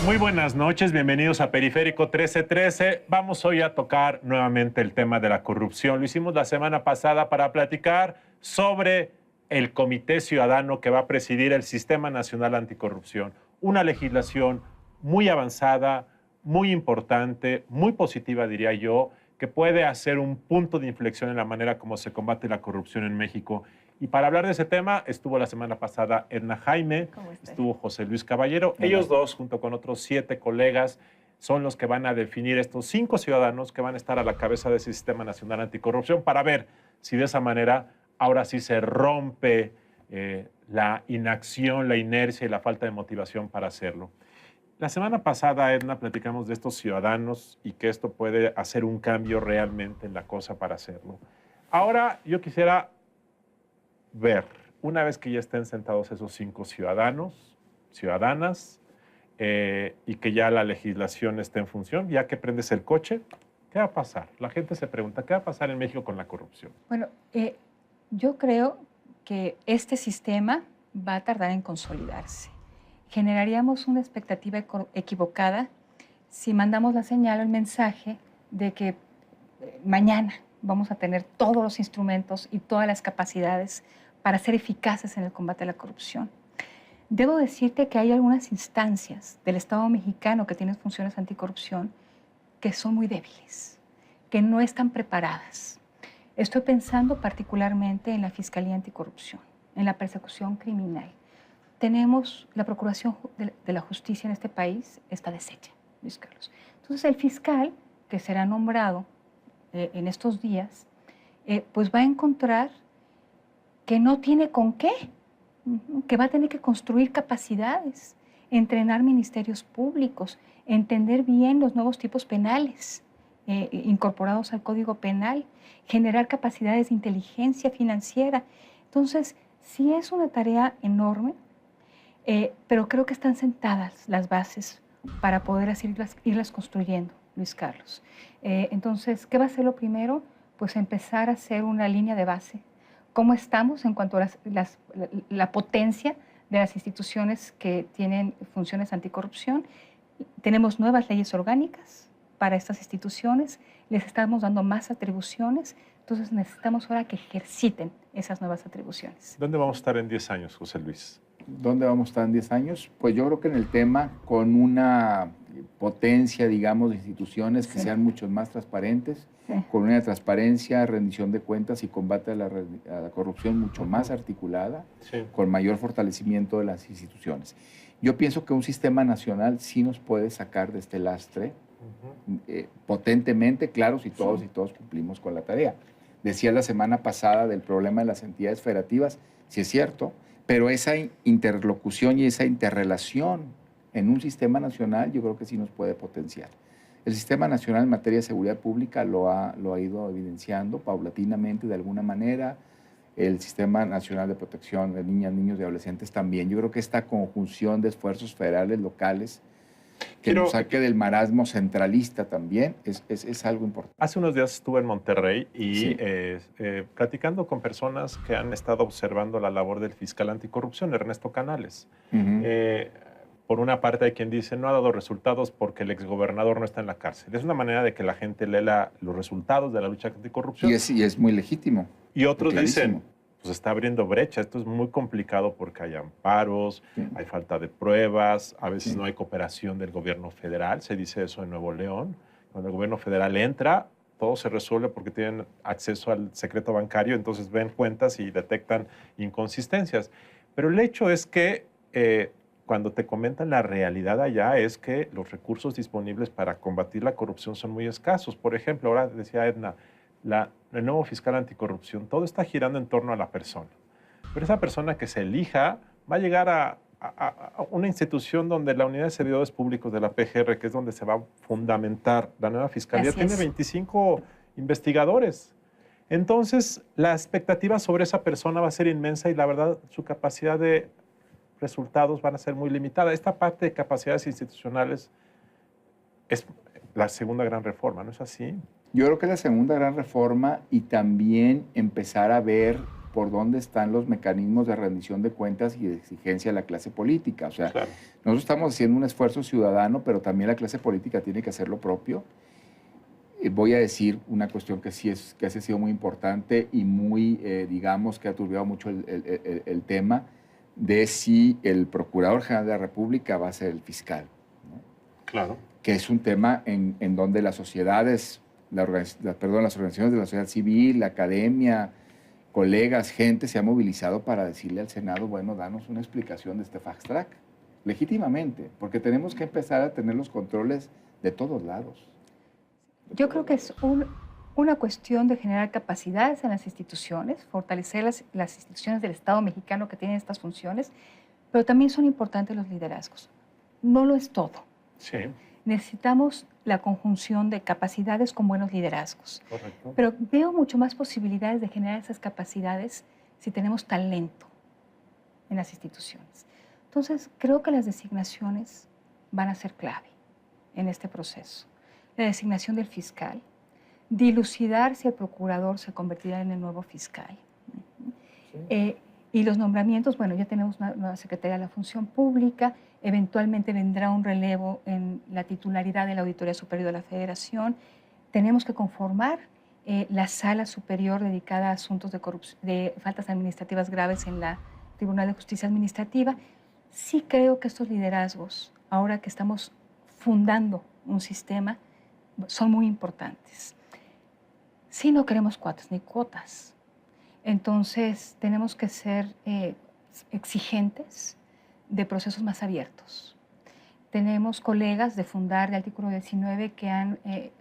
Muy buenas noches, bienvenidos a Periférico 1313. Vamos hoy a tocar nuevamente el tema de la corrupción. Lo hicimos la semana pasada para platicar sobre el Comité Ciudadano que va a presidir el Sistema Nacional Anticorrupción. Una legislación muy avanzada, muy importante, muy positiva, diría yo, que puede hacer un punto de inflexión en la manera como se combate la corrupción en México. Y para hablar de ese tema estuvo la semana pasada Edna Jaime, estuvo José Luis Caballero. Ellos dos, junto con otros 7 colegas, son los que van a definir estos 5 ciudadanos que van a estar a la cabeza de ese Sistema Nacional Anticorrupción para ver si de esa manera ahora sí se rompe la inacción, la inercia y la falta de motivación para hacerlo. La semana pasada, Edna, platicamos de estos ciudadanos y que esto puede hacer un cambio realmente en la cosa para hacerlo. Ahora yo quisiera ver, una vez que ya estén sentados esos 5 ciudadanos, ciudadanas, y que ya la legislación esté en función, ya que prendes el coche, ¿qué va a pasar? La gente se pregunta, ¿qué va a pasar en México con la corrupción? Bueno, yo creo que este sistema va a tardar en consolidarse. Generaríamos una expectativa equivocada si mandamos la señal o el mensaje de que mañana vamos a tener todos los instrumentos y todas las capacidades para ser eficaces en el combate a la corrupción. Debo decirte que hay algunas instancias del Estado mexicano que tienen funciones anticorrupción que son muy débiles, que no están preparadas. Estoy pensando particularmente en la Fiscalía Anticorrupción, en la persecución criminal. Tenemos la Procuración de la Justicia en este país, está deshecha, Luis Carlos. Entonces el fiscal, que será nombrado en estos días, pues va a encontrar que no tiene con qué, que va a tener que construir capacidades, entrenar ministerios públicos, entender bien los nuevos tipos penales incorporados al Código Penal, generar capacidades de inteligencia financiera. Entonces, sí es una tarea enorme, pero creo que están sentadas las bases para poder así irlas construyendo, Luis Carlos. Entonces, ¿qué va a ser lo primero? Pues empezar a hacer una línea de base. ¿Cómo estamos en cuanto a la potencia de las instituciones que tienen funciones anticorrupción? Tenemos nuevas leyes orgánicas para estas instituciones, les estamos dando más atribuciones, entonces necesitamos ahora que ejerciten esas nuevas atribuciones. ¿Dónde vamos a estar en 10 años, José Luis? ¿Dónde vamos a estar en 10 años? Pues yo creo que en el tema con una potencia, digamos, de instituciones que sean mucho más transparentes, con una transparencia, rendición de cuentas y combate a la corrupción mucho más articulada, con mayor fortalecimiento de las instituciones. Yo pienso que un sistema nacional sí nos puede sacar de este lastre potentemente, claro, si todos y todos cumplimos con la tarea. Decía la semana pasada del problema de las entidades federativas, sí es cierto, pero esa interlocución y esa interrelación en un sistema nacional yo creo que sí nos puede potenciar. El Sistema Nacional en materia de seguridad pública lo ha ido evidenciando paulatinamente de alguna manera. El Sistema Nacional de Protección de Niñas, Niños y Adolescentes también. Yo creo que esta conjunción de esfuerzos federales, locales, que nos saque del marasmo centralista también, es algo importante. Hace unos días estuve en Monterrey y platicando con personas que han estado observando la labor del fiscal anticorrupción, Ernesto Canales. Por una parte hay quien dice no ha dado resultados porque el exgobernador no está en la cárcel. Es una manera de que la gente lea los resultados de la lucha anticorrupción. Y es muy legítimo. Y otros dicen, pues está abriendo brecha, esto es muy complicado porque hay amparos, hay falta de pruebas, a veces no hay cooperación del gobierno federal, se dice eso en Nuevo León. Cuando el gobierno federal entra, todo se resuelve porque tienen acceso al secreto bancario, entonces ven cuentas y detectan inconsistencias. Pero el hecho es que cuando te comentan la realidad allá es que los recursos disponibles para combatir la corrupción son muy escasos. Por ejemplo, ahora decía Edna, el nuevo fiscal anticorrupción, todo está girando en torno a la persona. Pero esa persona que se elija va a llegar a una institución donde la Unidad de Servidores Públicos de la PGR, que es donde se va a fundamentar la nueva fiscalía, tiene 25 investigadores. Entonces, la expectativa sobre esa persona va a ser inmensa y la verdad, su capacidad de resultados van a ser muy limitada. Esta parte de capacidades institucionales es la segunda gran reforma, ¿no es así? Yo creo que es la segunda gran reforma y también empezar a ver por dónde están los mecanismos de rendición de cuentas y de exigencia de la clase política. O sea, Claro. nosotros estamos haciendo un esfuerzo ciudadano, pero también la clase política tiene que hacer lo propio. Voy a decir una cuestión que sí que ha sido muy importante y muy, digamos, que ha turbiado mucho el tema de si el Procurador General de la República va a ser el fiscal, ¿no? Claro. Que es un tema en donde las sociedades, las organizaciones de la sociedad civil, la academia, colegas, gente se ha movilizado para decirle al Senado, bueno, danos una explicación de este fast track, legítimamente, porque tenemos que empezar a tener los controles de todos lados. Yo creo que es una cuestión de generar capacidades en las instituciones, fortalecer las instituciones del Estado mexicano que tienen estas funciones, pero también son importantes los liderazgos. No lo es todo. Sí, Necesitamos la conjunción de capacidades con buenos liderazgos. correcto. Pero veo mucho más posibilidades de generar esas capacidades si tenemos talento en las instituciones. Entonces, creo que las designaciones van a ser clave en este proceso. La designación del fiscal, dilucidar si el procurador se convertirá en el nuevo fiscal. Sí. Y los nombramientos, bueno, ya tenemos una nueva Secretaría de la Función Pública, eventualmente vendrá un relevo en la titularidad de la Auditoría Superior de la Federación. Tenemos que conformar la Sala Superior dedicada a asuntos de faltas administrativas graves en la Tribunal de Justicia Administrativa. Sí creo que estos liderazgos, ahora que estamos fundando un sistema, son muy importantes. Sí, no queremos cuotas ni cuotas. Entonces, tenemos que ser exigentes de procesos más abiertos. Tenemos colegas de Fundar, de Artículo 19, que han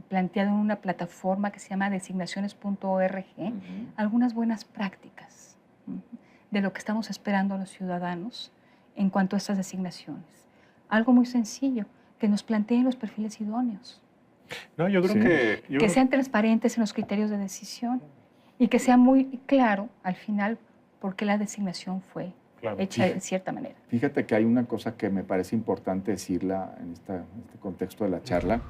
planteado en una plataforma que se llama designaciones.org algunas buenas prácticas de lo que estamos esperando los ciudadanos en cuanto a estas designaciones. Algo muy sencillo, que nos planteen los perfiles idóneos. No, yo creo Sí. que... Sean transparentes en los criterios de decisión y que sea muy claro al final por qué la designación fue Claro. hecha de cierta manera. Fíjate que hay una cosa que me parece importante decirla en este contexto de la charla.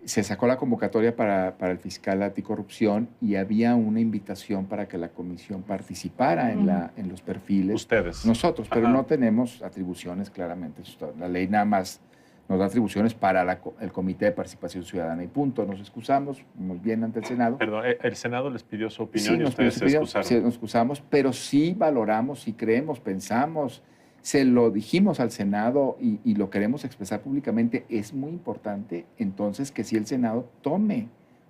Se sacó la convocatoria para el fiscal anticorrupción y había una invitación para que la comisión participara en los perfiles. Ustedes. Nosotros, pero Ajá. no tenemos atribuciones claramente. La ley nada más nos da atribuciones para el Comité de Participación Ciudadana y punto. Nos excusamos muy bien ante el Senado. Perdón, el Senado les pidió su opinión Sí, y ustedes se excusaron. sí, nos excusamos, pero sí valoramos, sí creemos, pensamos, se lo dijimos al Senado y lo queremos expresar públicamente. Es muy importante entonces que sí el Senado tome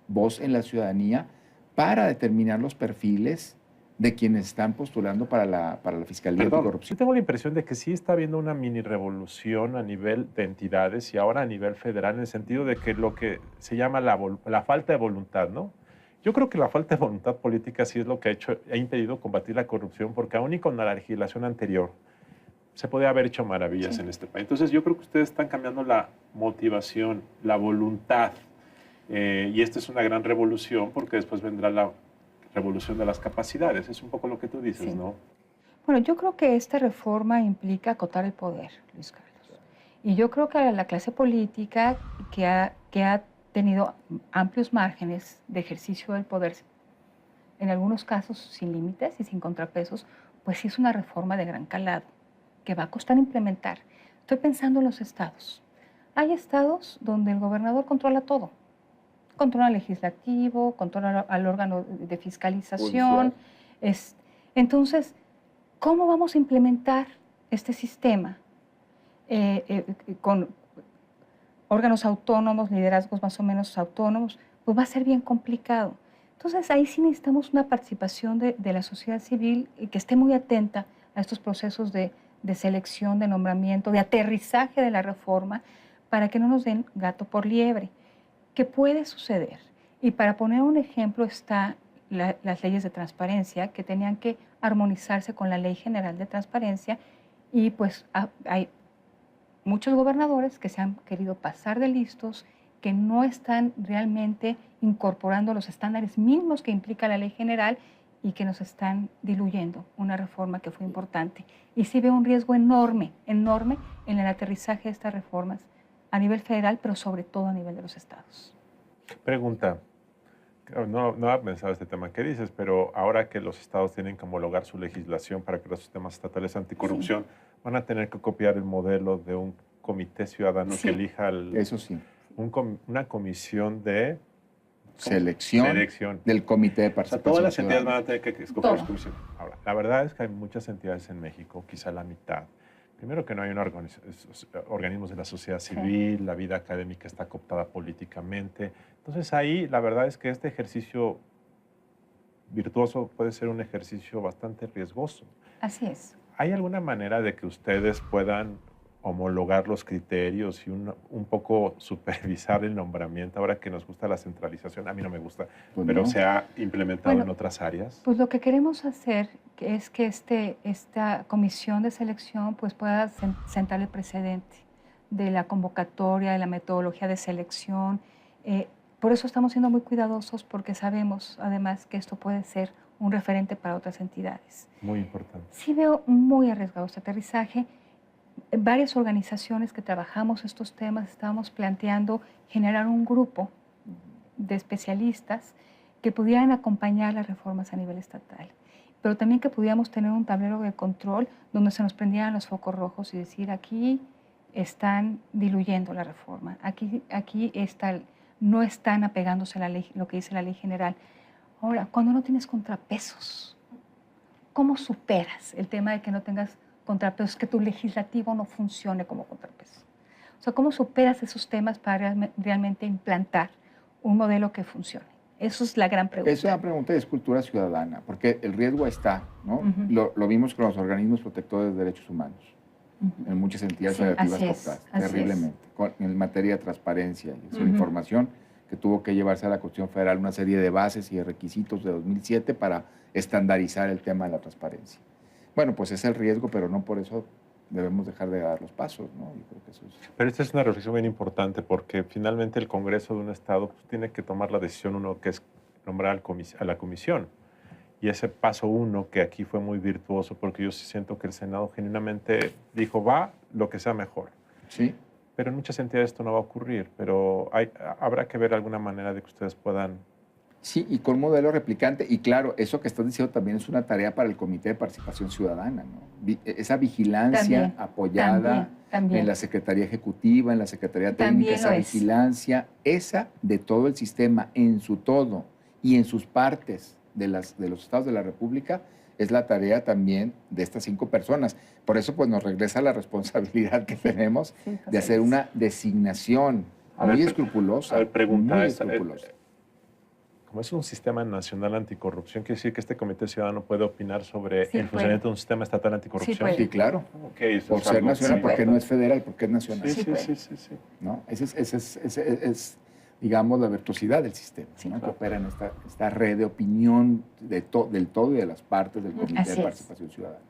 voz en la ciudadanía para determinar los perfiles de quienes están postulando para la Fiscalía Perdón, Anticorrupción. yo tengo la impresión de que sí está habiendo una mini revolución a nivel de entidades y ahora a nivel federal, en el sentido de que lo que se llama la falta de voluntad, ¿no? Yo creo que la falta de voluntad política sí es lo que ha impedido combatir la corrupción, porque aún y con la legislación anterior se podía haber hecho maravillas Sí. en este país. Entonces yo creo que ustedes están cambiando la motivación, la voluntad, y esta es una gran revolución porque después vendrá la revolución de las capacidades. Es un poco lo que tú dices, Sí. ¿no? Bueno, yo creo que esta reforma implica acotar el poder, Luis Carlos. Y yo creo que la clase política que ha tenido amplios márgenes de ejercicio del poder, en algunos casos sin límites y sin contrapesos, pues sí es una reforma de gran calado, que va a costar implementar. Estoy pensando en los estados. Hay estados donde el gobernador controla todo. Controla al legislativo, controla al órgano de fiscalización. Entonces, ¿cómo vamos a implementar este sistema con órganos autónomos, liderazgos más o menos autónomos? Pues va a ser bien complicado. Entonces, ahí sí necesitamos una participación de la sociedad civil que esté muy atenta a estos procesos de selección, de nombramiento, de aterrizaje de la reforma, para que no nos den gato por liebre, que puede suceder. Y para poner un ejemplo está las leyes de transparencia, que tenían que armonizarse con la Ley General de Transparencia, y pues hay muchos gobernadores que se han querido pasar de listos, que no están realmente incorporando los estándares mínimos que implica la Ley General y que nos están diluyendo una reforma que fue importante. Y sí veo un riesgo enorme, enorme en el aterrizaje de estas reformas a nivel federal, pero sobre todo a nivel de los estados. Pregunta, No había pensado este tema que dices, pero ahora que los estados tienen que homologar su legislación para crear sistemas estatales anticorrupción, van a tener que copiar el modelo de un comité ciudadano que elija eso sí. Una comisión de selección del comité de participación. Todas las entidades ciudadana. van a tener que escoger su comisión. Ahora, la verdad es que hay muchas entidades en México, quizá la mitad. Primero que no hay organismos de la sociedad civil, la vida académica está cooptada políticamente. Entonces ahí la verdad es que este ejercicio virtuoso puede ser un ejercicio bastante riesgoso. Así es. ¿Hay alguna manera de que ustedes puedan homologar los criterios y un poco supervisar el nombramiento? Ahora que nos gusta la centralización, a mí no me gusta, pero se ha implementado en otras áreas. Pues lo que queremos hacer es que esta comisión de selección pues pueda sentar el precedente de la convocatoria, de la metodología de selección. Por eso estamos siendo muy cuidadosos, porque sabemos además que esto puede ser un referente para otras entidades. Muy importante. Sí veo muy arriesgado este aterrizaje. Varias organizaciones que trabajamos estos temas estábamos planteando generar un grupo de especialistas que pudieran acompañar las reformas a nivel estatal, pero también que pudiéramos tener un tablero de control donde se nos prendieran los focos rojos y decir: aquí están diluyendo la reforma, aquí no están apegándose a la ley, lo que dice la ley general. Ahora, cuando no tienes contrapesos, ¿cómo superas el tema de que no tengas contrapesos, que tu legislativo no funcione como contrapeso? O sea, ¿cómo superas esos temas para realmente implantar un modelo que funcione? Eso es la gran pregunta. Es una pregunta de cultura ciudadana, porque el riesgo está, ¿no? Lo vimos con los organismos protectores de derechos humanos, en muchas entidades federativas cooptadas, terriblemente, en materia de transparencia y de información, que tuvo que llevarse a la Constitución Federal una serie de bases y de requisitos de 2007 para estandarizar el tema de la transparencia. Bueno, pues es el riesgo, pero no por eso debemos dejar de dar los pasos, ¿no? Yo creo que eso es... Pero esta es una reflexión bien importante, porque finalmente el Congreso de un Estado pues, tiene que tomar la decisión uno, que es nombrar a la comisión. Y ese paso uno, que aquí fue muy virtuoso, porque yo sí siento que el Senado genuinamente dijo, va lo que sea mejor. Sí. Pero en muchas entidades esto no va a ocurrir, pero habrá que ver alguna manera de que ustedes puedan... Sí, y con modelo replicante. Y claro, eso que estás diciendo también es una tarea para el Comité de Participación Ciudadana, ¿no? Esa vigilancia apoyada en la Secretaría Ejecutiva, en la Secretaría Técnica, esa vigilancia, esa de todo el sistema, en su todo y en sus partes de los estados de la República, es la tarea también de estas 5 personas. Por eso pues nos regresa la responsabilidad que tenemos de hacer una designación muy escrupulosa. A ver, pregunta muy esa, escrupulosa. Como es un sistema nacional anticorrupción, ¿quiere decir que este comité ciudadano puede opinar sobre el funcionamiento de un sistema estatal anticorrupción? Sí, claro. Okay, por ser nacional, porque no es federal, porque es nacional. Sí. ¿No? Esa es, digamos, la virtuosidad del sistema, ¿no? Claro. Que opera en esta red de opinión del todo y de las partes del Comité de Participación Ciudadana.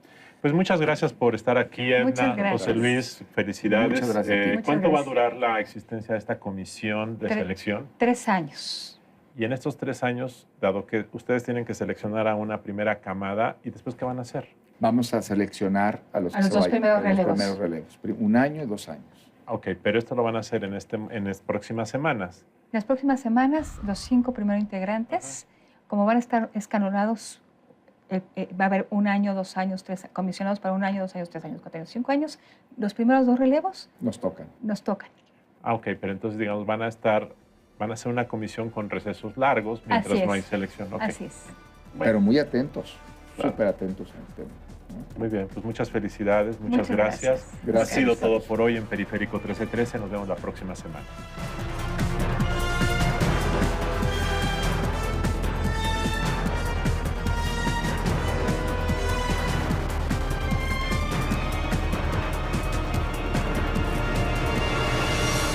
Pues muchas gracias por estar aquí, Edna. José Luis, felicidades. Muchas gracias. ¿Cuánto va a durar la existencia de esta comisión de selección? 3 años. Y en estos 3 años, dado que ustedes tienen que seleccionar a una primera camada, ¿y después qué van a hacer? Vamos a seleccionar a los dos primeros relevos. 1 año y 2 años. Ok, pero esto lo van a hacer en las próximas semanas. En las próximas semanas, los 5 primeros integrantes, como van a estar escalonados, va a haber 1 año, 2 años, 3 comisionados para 1 año, 2 años, 3 años, 4 años, 5 años. Los primeros 2 relevos nos tocan. Ok, pero entonces, digamos, van a hacer una comisión con recesos largos mientras no hay selección. Okay. Así es. Bueno. Pero muy atentos, súper atentos en el tema, ¿no? Muy bien, pues muchas felicidades, muchas gracias. Ha sido todo por hoy en Periférico 1313. Nos vemos la próxima semana.